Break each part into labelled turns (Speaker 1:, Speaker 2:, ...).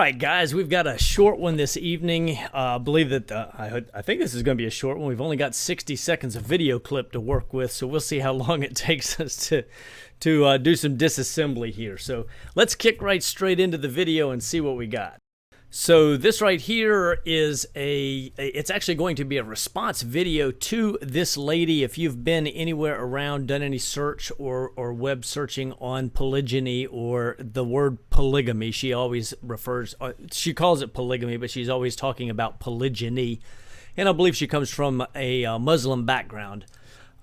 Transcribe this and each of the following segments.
Speaker 1: right, guys, we've got a short one this evening. I believe that I think this is going to be a short one. We've only got 60 seconds of video clip to work with, so we'll see how long it takes us to do some disassembly here. So let's kick right straight into the video and see what we got. So this right here is it's actually going to be a response video to this lady. If you've been anywhere around, done any search or web searching on polygyny or the word polygamy, she always she calls it polygamy, but she's always talking about polygyny. And I believe she comes from a Muslim background.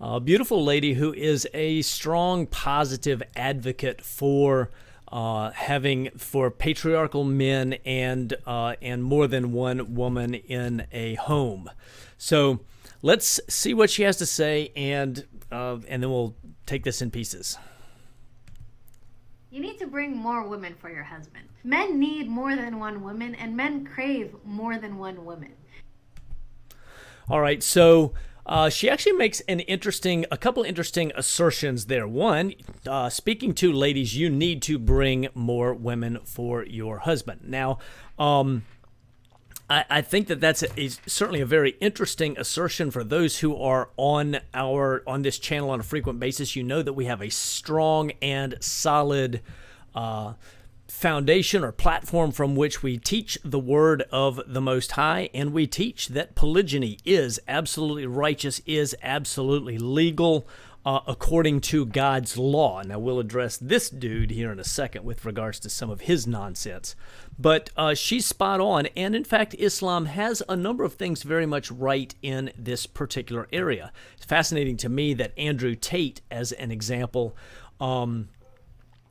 Speaker 1: A beautiful lady who is a strong, positive advocate for for patriarchal men and more than one woman in a home. So let's see what she has to say, and then we'll take this in pieces.
Speaker 2: You need to bring more women for your husband. Men need more than one woman, and men crave more than one woman.
Speaker 1: All right, so she actually makes a couple interesting assertions there. One, speaking to ladies, you need to bring more women for your husband. Now, I think that's certainly a very interesting assertion for those who are on this channel on a frequent basis. You know that we have a strong and solid foundation or platform from which we teach the word of the Most High, and we teach that polygyny is absolutely righteous, is absolutely legal according to God's law. Now we'll address this dude here in a second with regards to some of his nonsense, but she's spot on, and in fact Islam has a number of things very much right in this particular area. It's fascinating to me that Andrew Tate, as an example,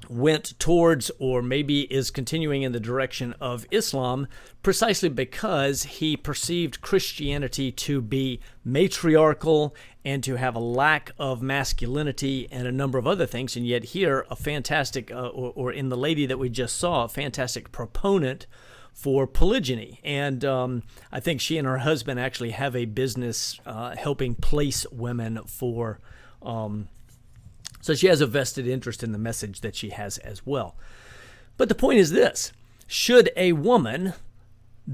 Speaker 1: went towards, or maybe is continuing in the direction of Islam, precisely because he perceived Christianity to be matriarchal and to have a lack of masculinity and a number of other things. And yet here, a fantastic, or in the lady that we just saw, a fantastic proponent for polygyny. And I think she and her husband actually have a business helping place women for so she has a vested interest in the message that she has as well. But the point is this: should a woman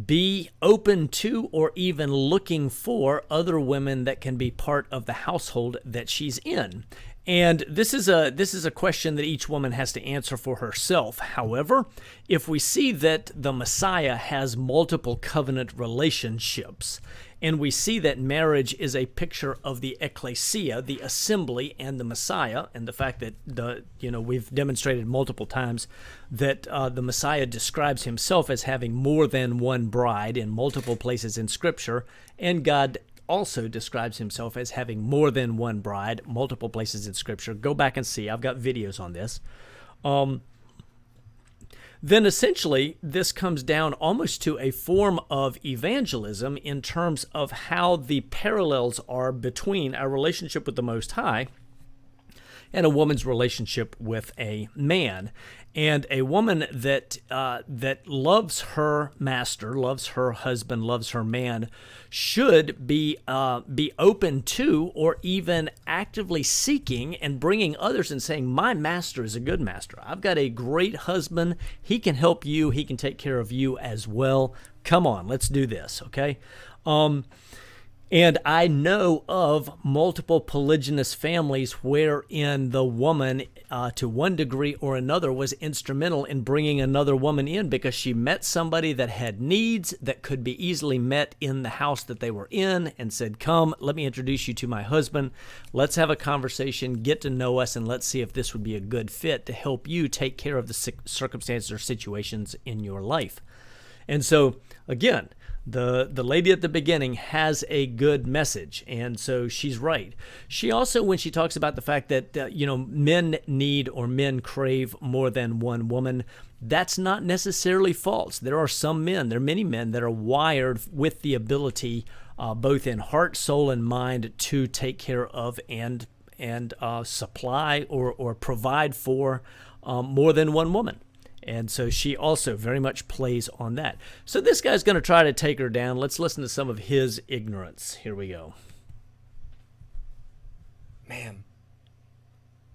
Speaker 1: be open to or even looking for other women that can be part of the household that she's in? And this is a question that each woman has to answer for herself. However, if we see that the Messiah has multiple covenant relationships, and we see that marriage is a picture of the ecclesia, the assembly, and the Messiah, and the fact that we've demonstrated multiple times that the Messiah describes himself as having more than one bride in multiple places in Scripture, and God also describes himself as having more than one bride, multiple places in Scripture. Go back and see. I've got videos on this. Then essentially this comes down almost to a form of evangelism in terms of how the parallels are between our relationship with the Most High and a woman's relationship with a man. And a woman that loves her master, loves her husband, loves her man, should be open to, or even actively seeking and bringing others and saying, my master is a good master. I've got a great husband. He can help you. He can take care of you as well. Come on, let's do this, okay? And I know of multiple polygynous families wherein the woman, to one degree or another, was instrumental in bringing another woman in because she met somebody that had needs that could be easily met in the house that they were in, and said, come, let me introduce you to my husband. Let's have a conversation, get to know us, and let's see if this would be a good fit to help you take care of the circumstances or situations in your life. And so, again, the lady at the beginning has a good message, and so she's right. She also, when she talks about the fact that men need or men crave more than one woman, that's not necessarily false. There are many men that are wired with the ability, both in heart, soul, and mind, to take care of and supply or provide for more than one woman. And so she also very much plays on that. So this guy's going to try to take her down. Let's listen to some of his ignorance. Here we go.
Speaker 3: Ma'am,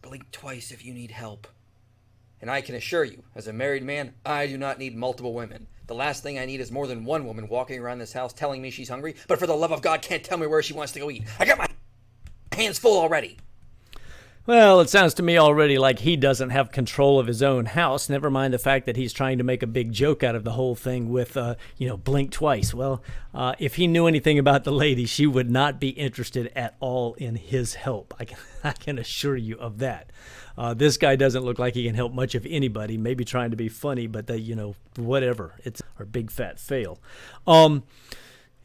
Speaker 3: blink twice if you need help. And I can assure you, as a married man, I do not need multiple women. The last thing I need is more than one woman walking around this house telling me she's hungry, but for the love of God can't tell me where she wants to go eat. I got my hands full already.
Speaker 1: Well, it sounds to me already like he doesn't have control of his own house, never mind the fact that he's trying to make a big joke out of the whole thing with, blink twice. Well, if he knew anything about the lady, she would not be interested at all in his help. I can assure you of that. This guy doesn't look like he can help much of anybody, maybe trying to be funny, but whatever. It's a big fat fail.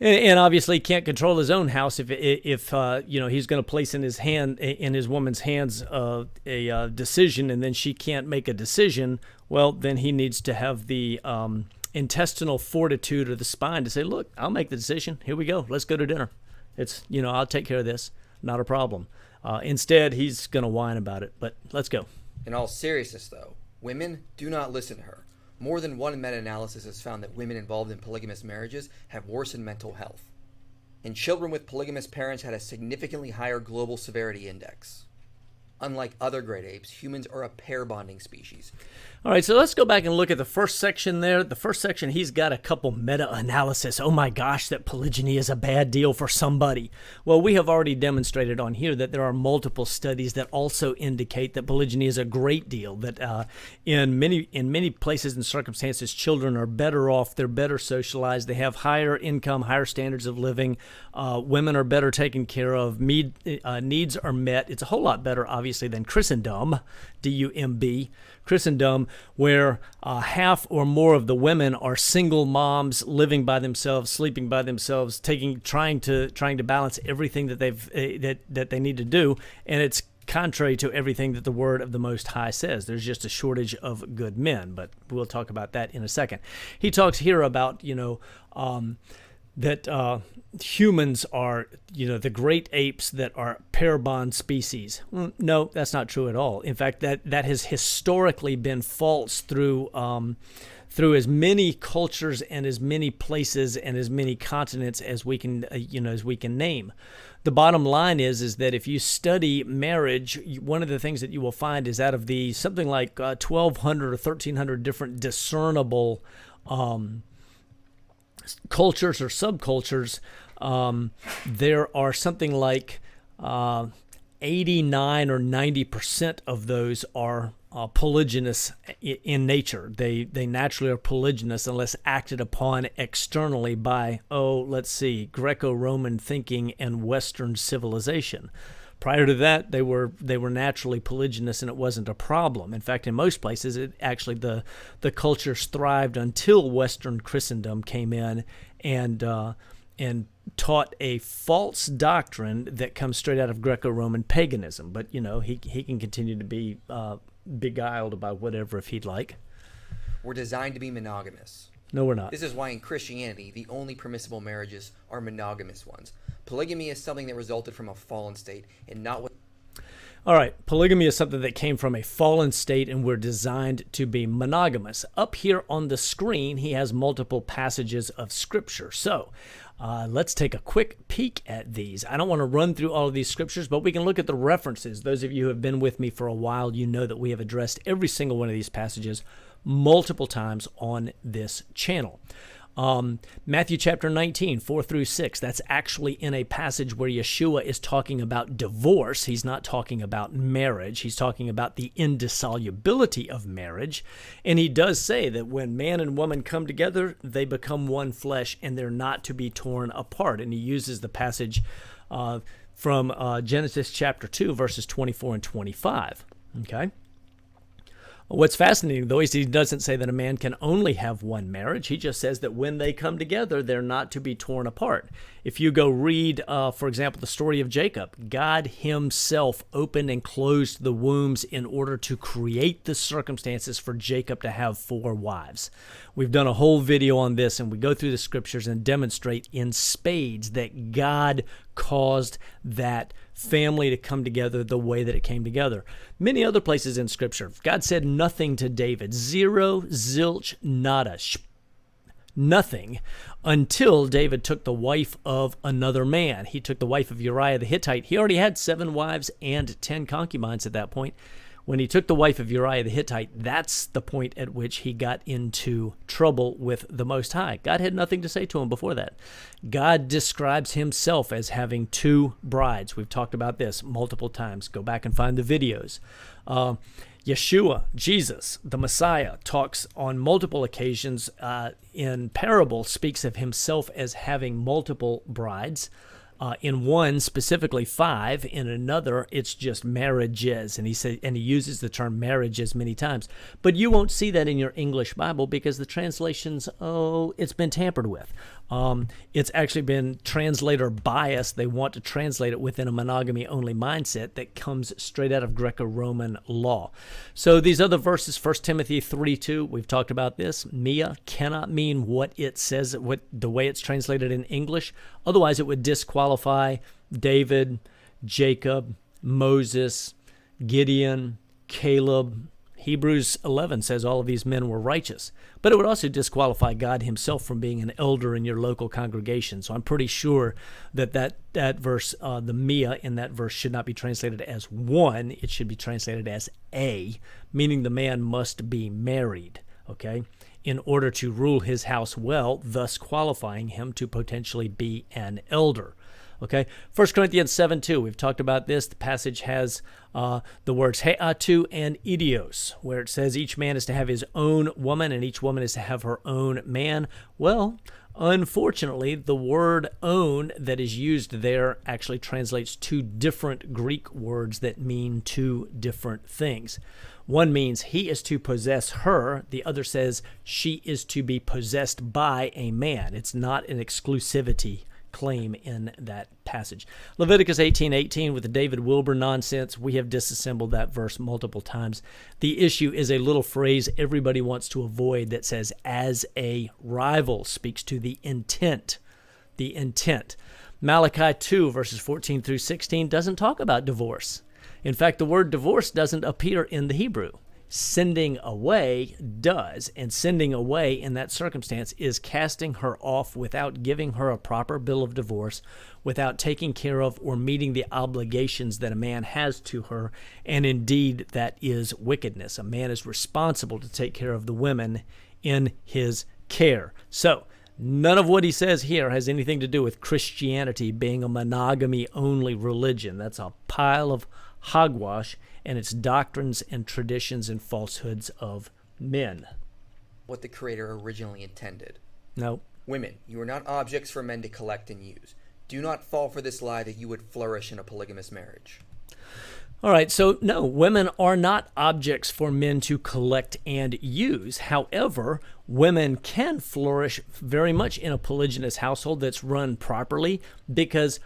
Speaker 1: And obviously can't control his own house if he's going to place in his woman's hands a decision, and then she can't make a decision. Well, then he needs to have the intestinal fortitude or the spine to say, "Look, I'll make the decision. Here we go. Let's go to dinner. I'll take care of this. Not a problem." Instead, he's going to whine about it. But let's go.
Speaker 3: In all seriousness, though, women do not listen to her. More than one meta-analysis has found that women involved in polygamous marriages have worsened mental health. And children with polygamous parents had a significantly higher global severity index. Unlike other great apes, humans are a pair bonding species.
Speaker 1: All right, so let's go back and look at the first section there. The first section, he's got a couple meta-analysis. Oh my gosh, that polygyny is a bad deal for somebody. Well, we have already demonstrated on here that there are multiple studies that also indicate that polygyny is a great deal, that in many places and circumstances, children are better off, they're better socialized, they have higher income, higher standards of living, women are better taken care of, needs are met. It's a whole lot better, obviously, than Christendom, D-U-M-B, Christendom, where half or more of the women are single moms, living by themselves, sleeping by themselves, trying to balance everything that that they need to do, and it's contrary to everything that the Word of the Most High says. There's just a shortage of good men, but we'll talk about that in a second. He talks here about that humans are, the great apes that are pair bond species. No, that's not true at all. In fact, that has historically been false through as many cultures and as many places and as many continents as we can name. The bottom line is that if you study marriage, one of the things that you will find is out of the something like 1,200 or 1,300 different discernible cultures or subcultures, there are something like 89 or 90% of those are polygynous in nature. They naturally are polygynous unless acted upon externally by, Greco-Roman thinking and Western civilization. Prior to that, they were naturally polygynous, and it wasn't a problem. In fact, in most places, the cultures thrived until Western Christendom came in and taught a false doctrine that comes straight out of Greco-Roman paganism. But he can continue to be beguiled by whatever if he'd like.
Speaker 3: We're designed to be monogamous.
Speaker 1: No, we're not.
Speaker 3: This is why in Christianity, the only permissible marriages are monogamous ones. Polygamy is something that resulted from a fallen state and not what...
Speaker 1: All right, polygamy is something that came from a fallen state, and we're designed to be monogamous. Up here on the screen, he has multiple passages of Scripture. So let's take a quick peek at these. I don't want to run through all of these scriptures, but we can look at the references. Those of you who have been with me for a while, you know that we have addressed every single one of these passages multiple times on this channel. Matthew chapter 19, 4 through 6, that's actually in a passage where Yeshua is talking about divorce. He's not talking about marriage. He's talking about the indissolubility of marriage. And he does say that when man and woman come together, they become one flesh and they're not to be torn apart. And he uses the passage from Genesis chapter 2, verses 24 and 25. Okay? What's fascinating, though, is he doesn't say that a man can only have one marriage. He just says that when they come together, they're not to be torn apart. If you go read, for example, the story of Jacob, God himself opened and closed the wombs in order to create the circumstances for Jacob to have 4 wives. We've done a whole video on this, and we go through the scriptures and demonstrate in spades that God caused that family to come together the way that it came together. Many other places in Scripture, God said nothing to David. Zero, zilch, nada, nothing, until David took the wife of another man. He took the wife of Uriah the Hittite. He already had 7 wives and 10 concubines at that point. When he took the wife of Uriah the Hittite, that's the point at which he got into trouble with the Most High. God had nothing to say to him before that. God describes himself as having two brides. We've talked about this multiple times. Go back and find the videos. Yeshua, Jesus, the Messiah, talks on multiple occasions in parable, speaks of himself as having multiple brides. In one, specifically 5. In another, it's just marriages, and he uses the term marriages many times. But you won't see that in your English Bible because the translations, it's been tampered with. It's actually been translator biased. They want to translate it within a monogamy-only mindset that comes straight out of Greco-Roman law. So these other verses, 1 Timothy 3:2, we've talked about this. Mia cannot mean what it says, the way it's translated in English. Otherwise, it would disqualify David, Jacob, Moses, Gideon, Caleb. Hebrews 11 says all of these men were righteous. But it would also disqualify God himself from being an elder in your local congregation. So I'm pretty sure that verse, the Mia in that verse, should not be translated as one. It should be translated as a, meaning the man must be married, okay, in order to rule his house well, thus qualifying him to potentially be an elder. Okay, 1 Corinthians 7:2, we've talked about this. The passage has the words heatu and idios, where it says each man is to have his own woman and each woman is to have her own man. Well, unfortunately, the word own that is used there actually translates two different Greek words that mean two different things. One means he is to possess her. The other says she is to be possessed by a man. It's not an exclusivity claim in that passage. Leviticus 18:18 with the David Wilbur nonsense, we have disassembled that verse multiple times. The issue is a little phrase everybody wants to avoid that says as a rival, speaks to the intent. The intent. Malachi 2 verses 14 through 16 doesn't talk about divorce. In fact, the word divorce doesn't appear in the Hebrew. Sending away does, and sending away in that circumstance is casting her off without giving her a proper bill of divorce, without taking care of or meeting the obligations that a man has to her, and indeed that is wickedness. A man is responsible to take care of the women in his care. So, none of what he says here has anything to do with Christianity being a monogamy-only religion. That's a pile of hogwash, and its doctrines and traditions and falsehoods of men.
Speaker 3: What the Creator originally intended.
Speaker 1: No.
Speaker 3: Women, you are not objects for men to collect and use. Do not fall for this lie that you would flourish in a polygamous marriage.
Speaker 1: All right, so no, women are not objects for men to collect and use. However, women can flourish very much in a polygynous household that's run properly because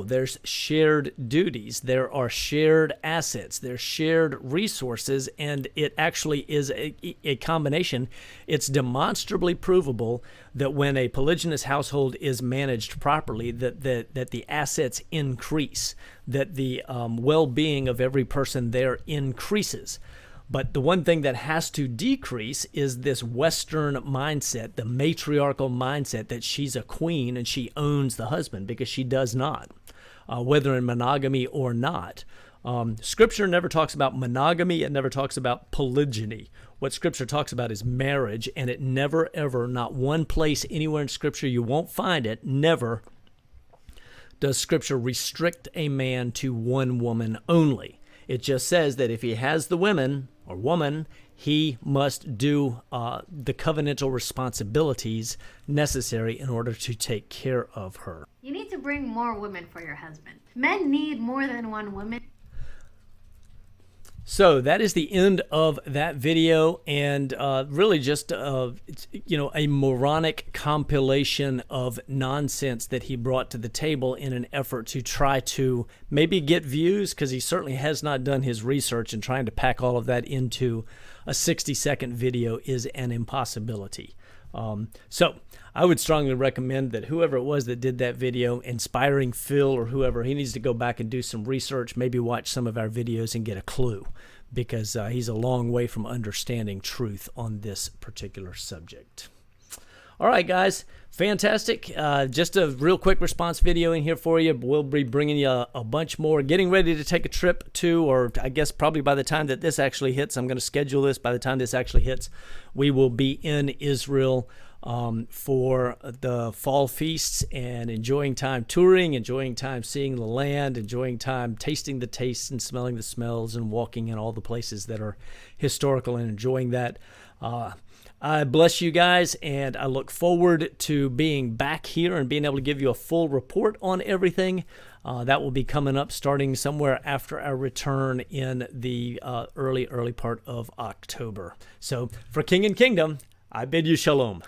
Speaker 1: there's shared duties, there are shared assets, there's shared resources, and it actually is a combination. It's demonstrably provable that when a polygynous household is managed properly, that the assets increase, that the well-being of every person there increases. But the one thing that has to decrease is this Western mindset, the matriarchal mindset that she's a queen and she owns the husband, because she does not, whether in monogamy or not. Scripture never talks about monogamy. It never talks about polygyny. What Scripture talks about is marriage, and it never, ever, not one place anywhere in Scripture, you won't find it, never does Scripture restrict a man to one woman only. It just says that if he has the women or woman, he must do the covenantal responsibilities necessary in order to take care of her.
Speaker 2: You need to bring more women for your husband. Men need more than one woman.
Speaker 1: So that is the end of that video, and really just a moronic compilation of nonsense that he brought to the table in an effort to try to maybe get views, because he certainly has not done his research, and trying to pack all of that into a 60-second video is an impossibility. So I would strongly recommend that whoever it was that did that video, Inspiring Phil or whoever, he needs to go back and do some research, maybe watch some of our videos and get a clue, because he's a long way from understanding truth on this particular subject. All right, guys. Fantastic. Just a real quick response video in here for you. We'll be bringing you a bunch more. Getting ready to take a trip to, or I guess probably by the time that this actually hits, I'm going to schedule this. By the time this actually hits, we will be in Israel for the fall feasts and enjoying time touring, enjoying time seeing the land, enjoying time tasting the tastes and smelling the smells and walking in all the places that are historical and enjoying that. I bless you guys, and I look forward to being back here and being able to give you a full report on everything. That will be coming up starting somewhere after our return in the early part of October. So for King and Kingdom, I bid you shalom.